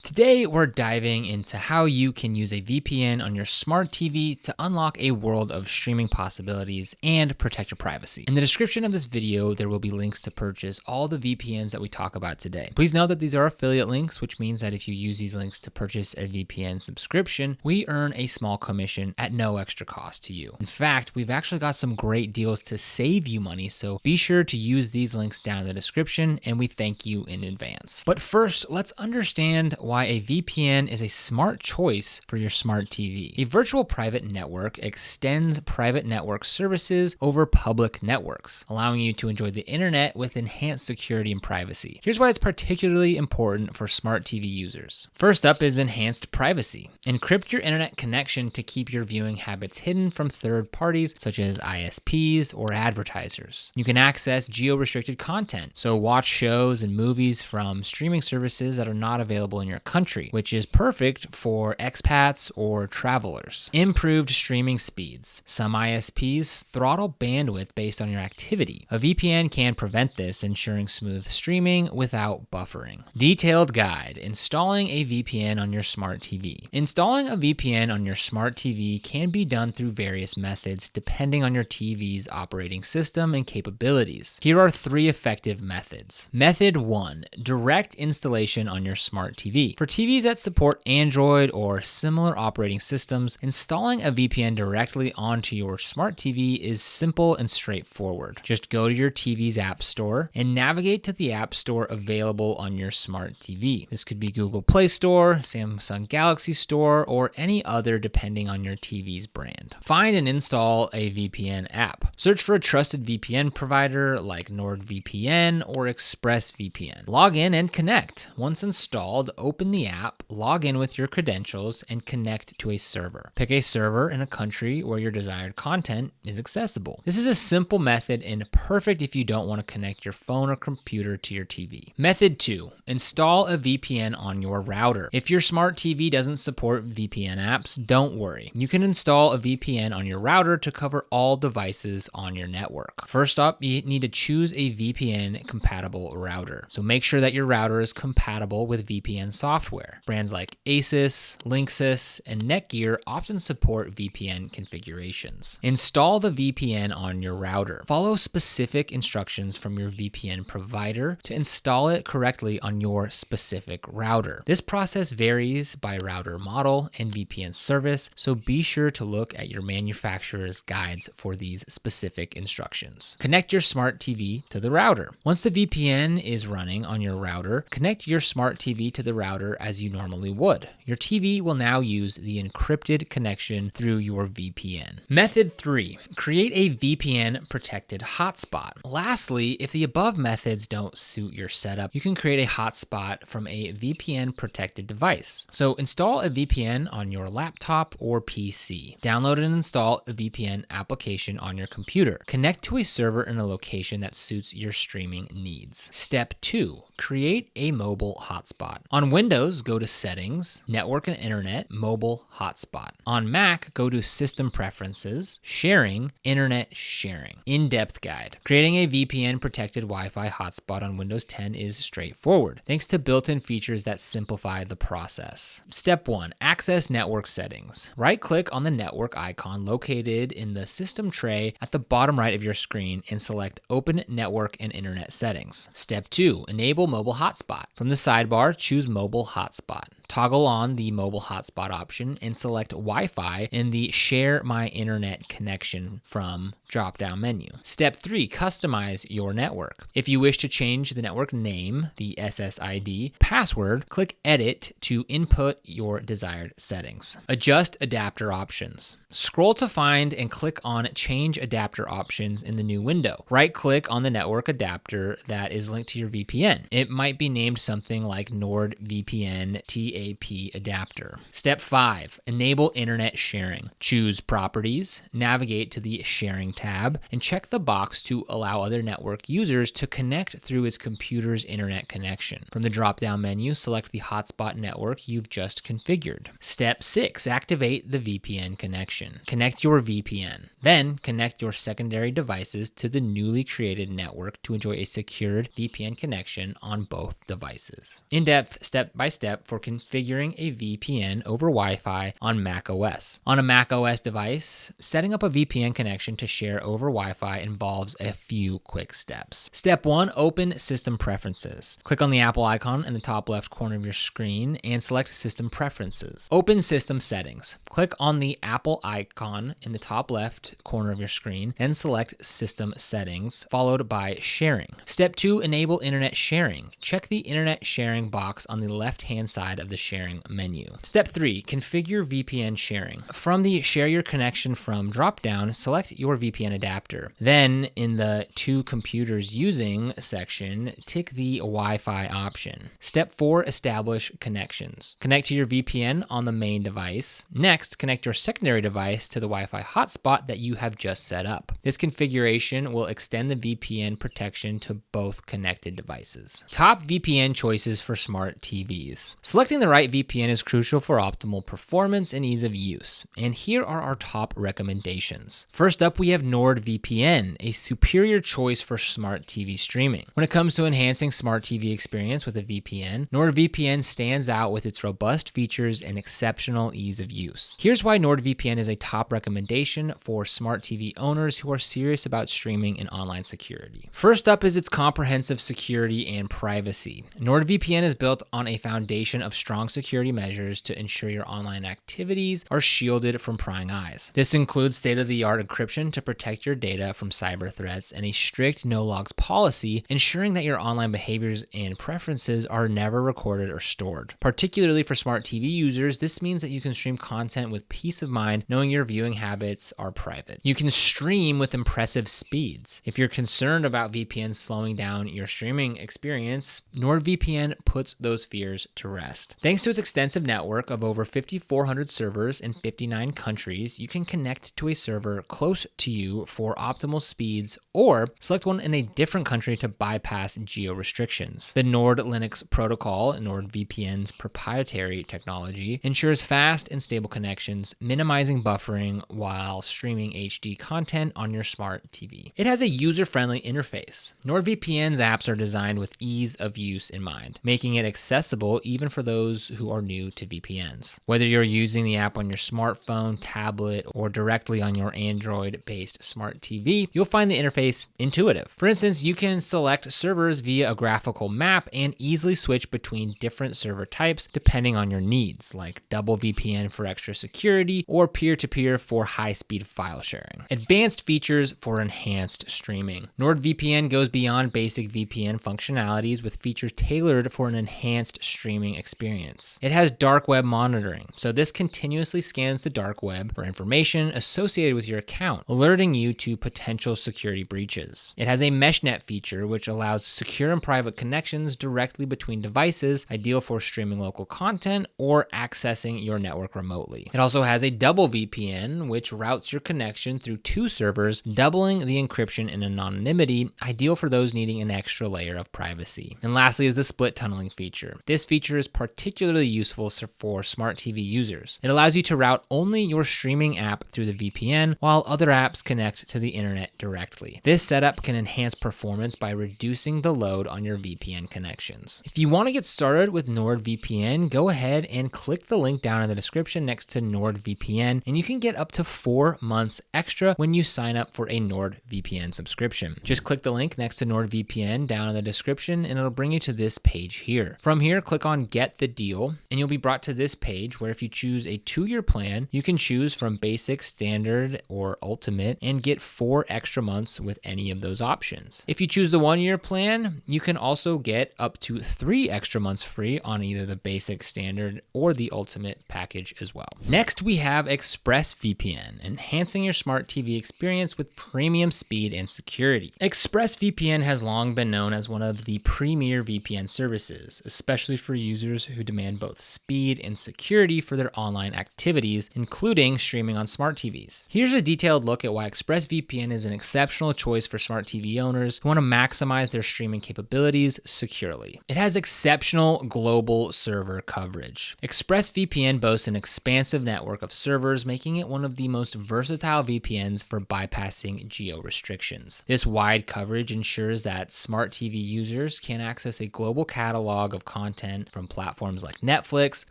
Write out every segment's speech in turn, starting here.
Today, we're diving into how you can use a VPN on your smart TV to unlock a world of streaming possibilities and protect your privacy. In the description of this video, there will be links to purchase all the VPNs that we talk about today. Please note that these are affiliate links, which means that if you use these links to purchase a VPN subscription, we earn a small commission at no extra cost to you. In fact, we've actually got some great deals to save you money, so be sure to use these links down in the description, and we thank you in advance. But first, let's understand why a VPN is a smart choice for your smart TV. A virtual private network extends private network services over public networks, allowing you to enjoy the internet with enhanced security and privacy. Here's why it's particularly important for smart TV users. First up is enhanced privacy. Encrypt your internet connection to keep your viewing habits hidden from third parties such as ISPs or advertisers. You can access geo-restricted content, so watch shows and movies from streaming services that are not available in your country, which is perfect for expats or travelers. Improved streaming speeds. Some ISPs throttle bandwidth based on your activity. A VPN can prevent this, ensuring smooth streaming without buffering. Detailed guide. Installing a VPN on your smart TV. Installing a VPN on your smart TV can be done through various methods depending on your TV's operating system and capabilities. Here are 3 effective methods. Method 1. Direct installation on your smart TV. For TVs that support Android or similar operating systems, installing a VPN directly onto your smart TV is simple and straightforward. Just go to your TV's app store and navigate to the app store available on your smart TV. This could be Google Play Store, Samsung Galaxy Store, or any other depending on your TV's brand. Find and install a VPN app. Search for a trusted VPN provider like NordVPN or ExpressVPN. Log in and connect. Once installed, open the app, log in with your credentials, and connect to a server. Pick a server in a country where your desired content is accessible. This is a simple method and perfect if you don't want to connect your phone or computer to your TV. Method 2. Install a VPN on your router. If your smart TV doesn't support VPN apps, don't worry. You can install a VPN on your router to cover all devices on your network. First up, you need to choose a VPN compatible router. So make sure that your router is compatible with VPN software. Brands like Asus, Linksys, and Netgear often support VPN configurations. Install the VPN on your router. Follow specific instructions from your VPN provider to install it correctly on your specific router. This process varies by router model and VPN service, so be sure to look at your manufacturer's guides for these specific instructions. Connect your smart TV to the router. Once the VPN is running on your router, connect your smart TV to the router as you normally would. Your TV will now use the encrypted connection through your VPN. Method 3. Create a VPN protected hotspot. Lastly, if the above methods don't suit your setup, you can create a hotspot from a VPN protected device. So install a VPN on your laptop or PC. Download and install a VPN application on your computer. Connect to a server in a location that suits your streaming needs. Step 2. Create a mobile hotspot. On Windows, go to Settings, Network and Internet, Mobile Hotspot. On Mac, go to System Preferences, Sharing, Internet Sharing. In-depth guide. Creating a VPN-protected Wi-Fi hotspot on Windows 10 is straightforward, thanks to built-in features that simplify the process. Step 1. Access network settings. Right-click on the network icon located in the system tray at the bottom right of your screen and select Open Network and Internet Settings. Step 2. Enable mobile hotspot. From the sidebar, choose Mobile Hotspot. Toggle on the mobile hotspot option and select Wi-Fi in the Share My Internet Connection from drop-down menu. Step 3, customize your network. If you wish to change the network name, the SSID, password, click Edit to input your desired settings. Adjust adapter options. Scroll to find and click on Change Adapter Options in the new window. Right-click on the network adapter that is linked to your VPN. It might be named something like NordVPN TAP adapter. Step 5, enable internet sharing. Choose Properties, navigate to the Sharing tab, and check the box to allow other network users to connect through its computer's internet connection. From the drop-down menu, select the hotspot network you've just configured. Step 6, activate the VPN connection. Connect your VPN. Then connect your secondary devices to the newly created network to enjoy a secured VPN connection on both devices. In-depth step step-by-step for configuring a VPN over Wi-Fi on macOS. On a macOS device, setting up a VPN connection to share over Wi-Fi involves a few quick steps. Step 1, open System Preferences. Click on the Apple icon in the top left corner of your screen and select System Preferences. Open System Settings. Click on the Apple icon in the top left corner of your screen and select System Settings, followed by Sharing. Step 2, enable internet sharing. Check the internet sharing box on the left-hand side of the sharing menu. Step 3, configure VPN sharing. From the Share Your Connection From dropdown, select your VPN adapter. Then, in the To Computers Using section, tick the Wi-Fi option. Step 4, establish connections. Connect to your VPN on the main device. Next, connect your secondary device to the Wi-Fi hotspot that you have just set up. This configuration will extend the VPN protection to both connected devices. Top VPN choices for smart TVs. Selecting the right VPN is crucial for optimal performance and ease of use, and here are our top recommendations. First up, we have NordVPN, a superior choice for smart TV streaming. When it comes to enhancing smart TV experience with a VPN, NordVPN stands out with its robust features and exceptional ease of use. Here's why NordVPN is a top recommendation for smart TV owners who are serious about streaming and online security. First up is its comprehensive security and privacy. NordVPN is built on a foundation of strong security measures to ensure your online activities are shielded from prying eyes. This includes state-of-the-art encryption to protect your data from cyber threats and a strict no-logs policy, ensuring that your online behaviors and preferences are never recorded or stored. Particularly for smart TV users, this means that you can stream content with peace of mind knowing your viewing habits are private. You can stream with impressive speeds. If you're concerned about VPNs slowing down your streaming experience, NordVPN puts those fears to rest. Thanks to its extensive network of over 5,400 servers in 59 countries, you can connect to a server close to you for optimal speeds or select one in a different country to bypass geo-restrictions. The Nord Linux protocol, NordVPN's proprietary technology, ensures fast and stable connections, minimizing buffering while streaming HD content on your smart TV. It has a user-friendly interface. NordVPN's apps are designed with ease of use in mind, making it accessible even for those who are new to VPNs. Whether you're using the app on your smartphone, tablet, or directly on your Android-based smart TV, you'll find the interface intuitive. For instance, you can select servers via a graphical map and easily switch between different server types depending on your needs, like double VPN for extra security or peer-to-peer for high-speed file sharing. Advanced features for enhanced streaming. NordVPN goes beyond basic VPN functionalities with features tailored for an enhanced streaming experience. It has dark web monitoring, so this continuously scans the dark web for information associated with your account, alerting you to potential security breaches. It has a MeshNet feature, which allows secure and private connections directly between devices, ideal for streaming local content or accessing your network remotely. It also has a double VPN, which routes your connection through two servers, doubling the encryption and anonymity, ideal for those needing an extra layer of privacy. And lastly is the split tunneling feature. This feature is particularly useful for smart TV users. It allows you to route only your streaming app through the VPN, while other apps connect to the internet directly. This setup can enhance performance by reducing the load on your VPN connections. If you want to get started with NordVPN, go ahead and click the link down in the description next to NordVPN, and you can get up to 4 months extra when you sign up for a NordVPN subscription. Just click the link next to NordVPN down in the description, and it'll bring you to this page here. From here, click on Get the Deal, and you'll be brought to this page where if you choose a 2-year plan, you can choose from Basic, Standard, or Ultimate, and get 4 extra months with any of those options. If you choose the 1-year plan, you can also get up to 3 extra months free on either the Basic, Standard, or the Ultimate package as well. Next, we have ExpressVPN, enhancing your smart TV experience with premium speed and security. ExpressVPN has long been known as one of the premier VPN services, especially for users who demand both speed and security for their online activities, including streaming on smart TVs. Here's a detailed look at why ExpressVPN is an exceptional choice for smart TV owners who want to maximize their streaming capabilities securely. It has exceptional global server coverage. ExpressVPN boasts an expansive network of servers, making it one of the most versatile VPNs for bypassing geo-restrictions. This wide coverage ensures that smart TV users can access a global catalog of content content from platforms like Netflix,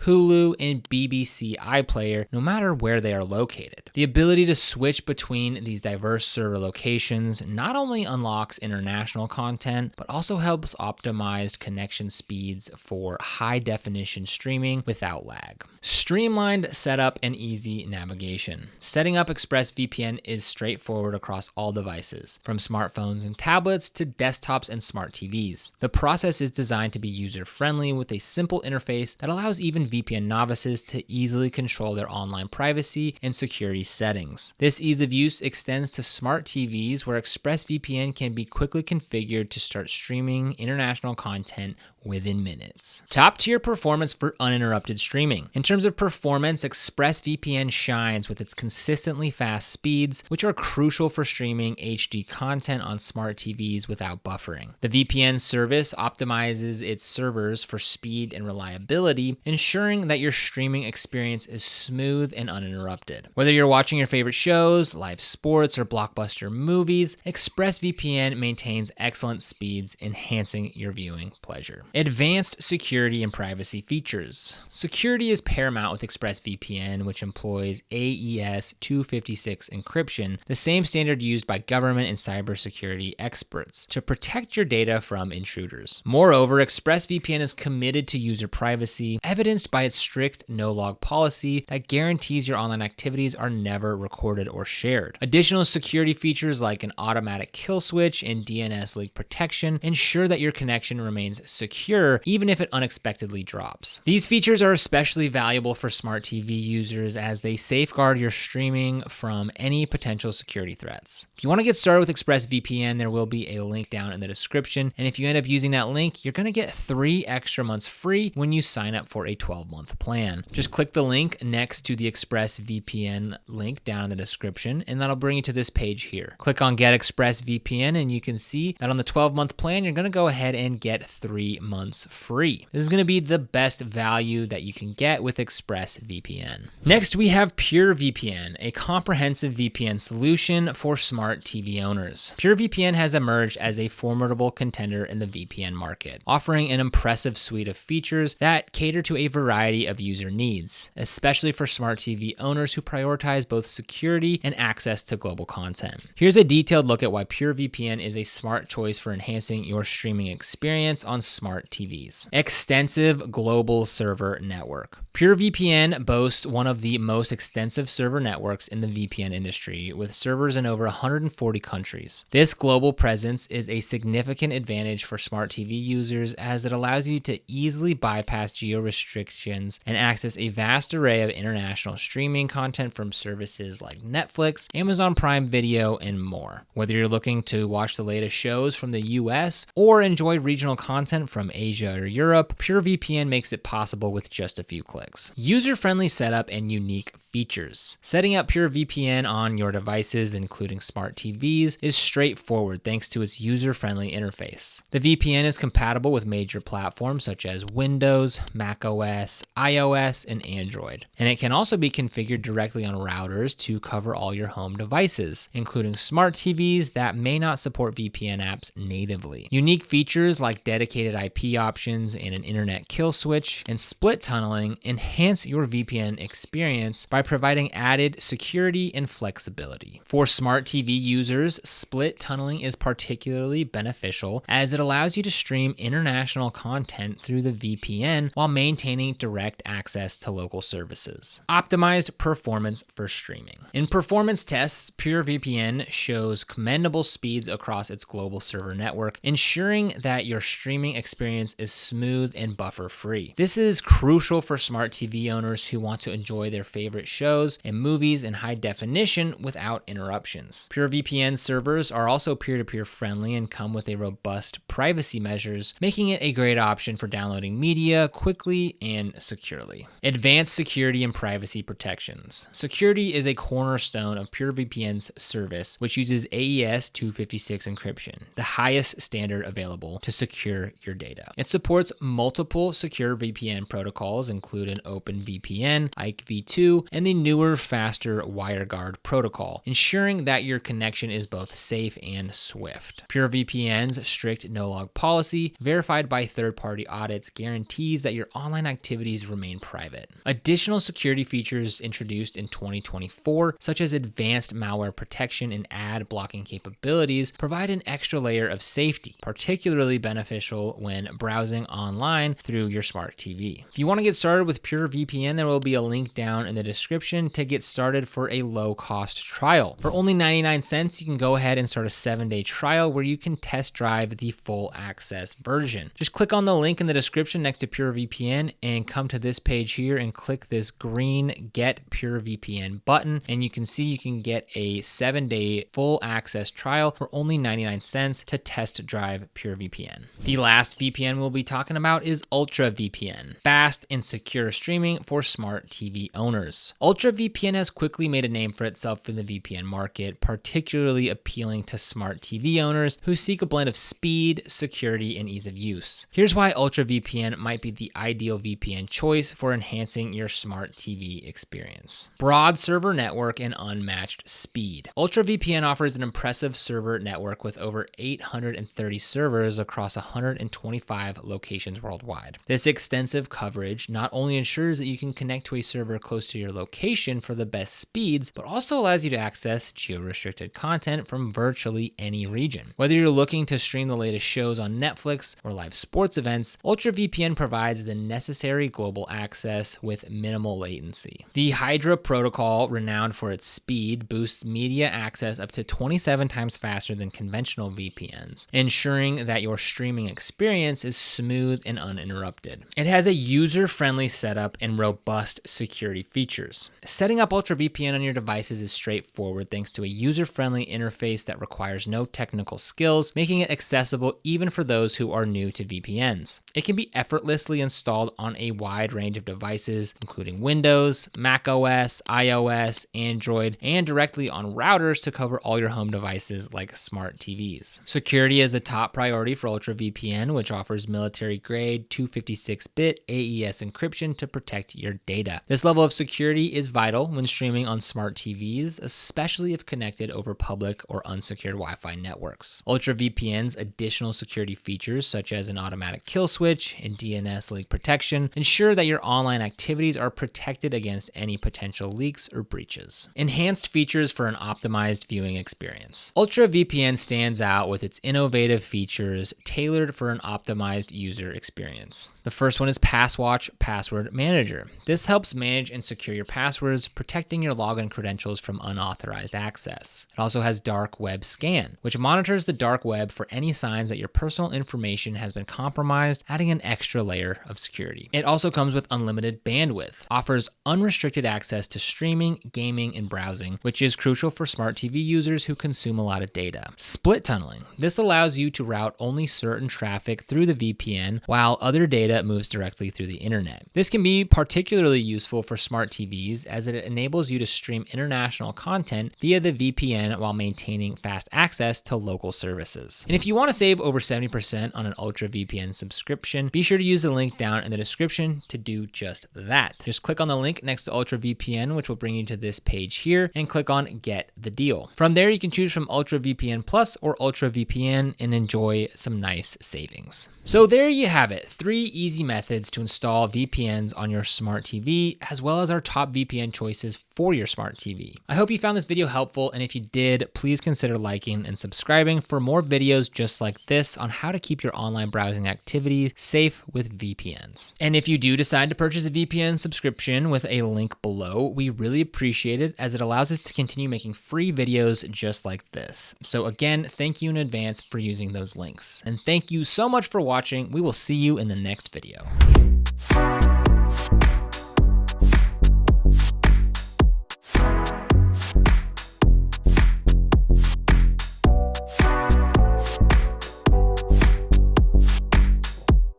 Hulu, and BBC iPlayer, no matter where they are located. The ability to switch between these diverse server locations not only unlocks international content, but also helps optimize connection speeds for high-definition streaming without lag. Streamlined setup and easy navigation. Setting up ExpressVPN is straightforward across all devices, from smartphones and tablets to desktops and smart TVs. The process is designed to be user-friendly with a simple interface that allows even VPN novices to easily control their online privacy and security settings. This ease of use extends to smart TVs, where ExpressVPN can be quickly configured to start streaming international content within minutes. Top tier performance for uninterrupted streaming. In terms of performance, ExpressVPN shines with its consistently fast speeds, which are crucial for streaming HD content on smart TVs without buffering. The VPN service optimizes its servers for speed and reliability, ensuring that your streaming experience is smooth and uninterrupted. Whether you're watching your favorite shows, live sports, or blockbuster movies, ExpressVPN maintains excellent speeds, enhancing your viewing pleasure. Advanced security and privacy features. Security is paramount with ExpressVPN, which employs AES 256 encryption, the same standard used by government and cybersecurity experts, to protect your data from intruders. Moreover, ExpressVPN is committed to user privacy, evidenced by its strict no-log policy that guarantees your online activities are never recorded or shared. Additional security features like an automatic kill switch and DNS leak protection ensure that your connection remains secure even if it unexpectedly drops. These features are especially valuable for smart TV users as they safeguard your streaming from any potential security threats. If you want to get started with ExpressVPN, there will be a link down in the description, and if you end up using that link, you're going to get 3 extra months free when you sign up for a 12-month plan. Just click the link next to the ExpressVPN link down in the description, and that'll bring you to this page here. Click on Get ExpressVPN, and you can see that on the 12-month plan, you're going to go ahead and get 3 months free. This is going to be the best value that you can get with ExpressVPN. Next, we have PureVPN, a comprehensive VPN solution for smart TV owners. PureVPN has emerged as a formidable contender in the VPN market, offering an impressive suite of features that cater to a variety of user needs, especially for smart TV owners who prioritize both security and access to global content. Here's a detailed look at why PureVPN is a smart choice for enhancing your streaming experience on smart TVs. Extensive global server network. PureVPN boasts one of the most extensive server networks in the VPN industry, with servers in over 140 countries. This global presence is a significant advantage for smart TV users, as it allows you to easily bypass geo-restrictions and access a vast array of international streaming content from services like Netflix, Amazon Prime Video, and more. Whether you're looking to watch the latest shows from the US or enjoy regional content from Asia or Europe, PureVPN makes it possible with just a few clicks. User-friendly setup and unique features. Setting up PureVPN on your devices, including smart TVs, is straightforward thanks to its user-friendly interface. The VPN is compatible with major platforms such as Windows, macOS, iOS, and Android. And it can also be configured directly on routers to cover all your home devices, including smart TVs that may not support VPN apps natively. Unique features like dedicated IP options and an internet kill switch and split tunneling enhance your VPN experience by providing added security and flexibility. For smart TV users, split tunneling is particularly beneficial as it allows you to stream international content through the VPN while maintaining direct access to local services. Optimized performance for streaming. In performance tests, PureVPN shows commendable speeds across its global server network, ensuring that your streaming experience is smooth and buffer-free. This is crucial for smart TV owners who want to enjoy their favorite shows and movies in high definition without interruptions. PureVPN servers are also peer-to-peer friendly and come with a robust privacy measures, making it a great option for downloading media quickly and securely. Advanced security and privacy protections. Security is a cornerstone of PureVPN's service, which uses AES 256 encryption, the highest standard available to secure your data. It supports multiple secure VPN protocols, including include an OpenVPN, IPv2, and the newer, faster WireGuard protocol, ensuring that your connection is both safe and swift. PureVPN's strict no-log policy, verified by third-party audits, guarantees that your online activities remain private. Additional security features introduced in 2024, such as advanced malware protection and ad blocking capabilities, provide an extra layer of safety, particularly beneficial when browsing online through your smart TV. If you want to get started with PureVPN, there will be a link down in the description to get started for a low-cost trial. For only 99 cents, you can go ahead and start a 7-day trial where you can test drive the full access version. Just click on the link in the description next to PureVPN and come to this page here and click this green Get PureVPN button, and you can see you can get a 7-day full access trial for only 99 cents to test drive PureVPN. The last VPN we'll be talking about is UltraVPN, fast and secure streaming for smart TV owners. UltraVPN has quickly made a name for itself in the VPN market, particularly appealing to smart TV owners who seek a blend of speed, security, and ease of use. Here's why UltraVPN might be the ideal VPN choice for enhancing your smart TV experience. Broad server network and unmatched speed. UltraVPN offers an impressive server network with over 830 servers across 125 locations worldwide. This extensive coverage not only ensures that you can connect to a server close to your location for the best speeds, but also allows you to access geo-restricted content from virtually any region. Whether you're looking to stream the latest shows on Netflix or live sports events, UltraVPN provides the necessary global access with minimal latency. The Hydra protocol, renowned for its speed, boosts media access up to 27 times faster than conventional VPNs, ensuring that your streaming experience is smooth and uninterrupted. It has a user-friendly setup and robust security features. Setting up UltraVPN on your devices is straightforward thanks to a user-friendly interface that requires no technical skills, making it accessible even for those who are new to VPNs. It can be effortlessly installed on a wide range of devices, including Windows, macOS, iOS, Android, and directly on routers to cover all your home devices like smart TVs. Security is a top priority for UltraVPN, which offers military-grade 256-bit AES encryption to protect your data. This level of security is vital when streaming on smart TVs, especially if connected over public or unsecured Wi-Fi networks. UltraVPN's additional security features, such as an automatic kill switch and DNS leak protection, ensure that your online activities are protected against any potential leaks or breaches. Enhanced features for an optimized viewing experience. UltraVPN stands out with its innovative features tailored for an optimized user experience. The first one is PassWatch Password Manager. This helps manage and secure your passwords, protecting your login credentials from unauthorized access. It also has Dark Web Scan, which monitors the dark web for any signs that your personal information has been compromised, adding an extra layer of security. It also comes with unlimited bandwidth, offers unrestricted access to streaming, gaming, and browsing, which is crucial for smart TV users who consume a lot of data. Split tunneling. This allows you to route only certain traffic through the VPN while other data moves directly through the internet. This can be particularly useful for smart TVs as it enables you to stream international content via the VPN while maintaining fast access to local services. And if you want to save over 70% on an UltraVPN subscription, be sure to use the link down in the description to do just that. Just click on the link next to UltraVPN, which will bring you to this page here, and click on Get the Deal. From there, you can choose from UltraVPN Plus or UltraVPN and enjoy some nice savings. So there you have it, 3 easy methods to install VPNs on your smart TV, as well as our top VPN choices for your smart TV. I hope you found this video helpful, and if you did, please consider liking and subscribing for more videos just like this on how to keep your online browsing activities safe with VPNs. And if you do decide to purchase a VPN subscription with a link below, we really appreciate it as it allows us to continue making free videos just like this. So again, thank you in advance for using those links. And thank you so much for watching. We will see you in the next video.